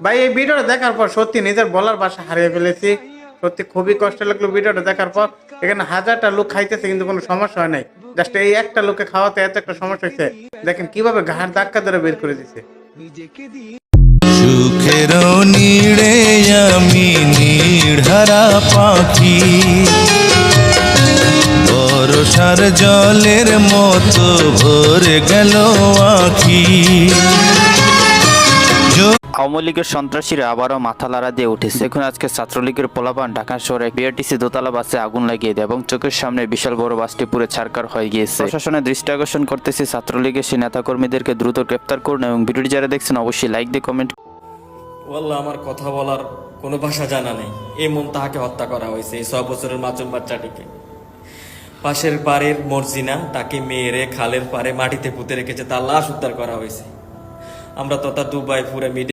ভাই এই ভিডিওটা দেখার পর সত্যি নিজের বলার ভাষা হারিয়ে ফেলেছি। সত্যি খুবই কষ্ট লাগলো ভিডিওটা দেখার পর। এখানে হাজারটা লোক খাইতেছে কিন্তু কোনো সমস্যা হয় নাই, জাস্ট এই একটা লোকে খাওয়াতে এত একটা সমস্যা হয়েছে। দেখেন কিভাবে ঘাড় ধাক্কা ধরে বের করে দিছে। সুখের নীড়ে আমি নীড়হারা পাখি, বর্ষার জলের মতো ভরে গেল আখি। আওয়ামী লীগের সন্ত্রাসীরা আবারও মাথা লাড়া দিয়ে উঠেছে। দেখুন আজকে ছাত্রলীগের পোলাপান ঢাকা শহরে বিআরটিসি দোতলা বাসে আগুন লাগিয়ে দেয় এবং চোখের সামনে বিশাল বড় বাসটি পুরো ছারখার হয়ে গিয়েছে। প্রশাসনের দৃষ্টি আকর্ষণ করতেছে, ছাত্রলীগের সেই নেতাকর্মীদেরকে দ্রুত গ্রেপ্তার করুন এবং ভিডিওটি যারা দেখছেন অবশ্যই লাইক দিয়ে কমেন্ট। ওয়াল্লাহ আমার কথা বলার কোনো ভাষা জানা নেই। এমন তাহাকে হত্যা করা হয়েছে এই 6 বছরের মাসুম বাচ্চাটিকে। পাশের পাড়ের মর্জিনা তাকে মেরে খালের পাড়ে মাটিতে পুঁতে রেখেছে, তার লাশ উদ্ধার করা হয়েছে। আমরা তথা দুবাই পুরো মিডিয়া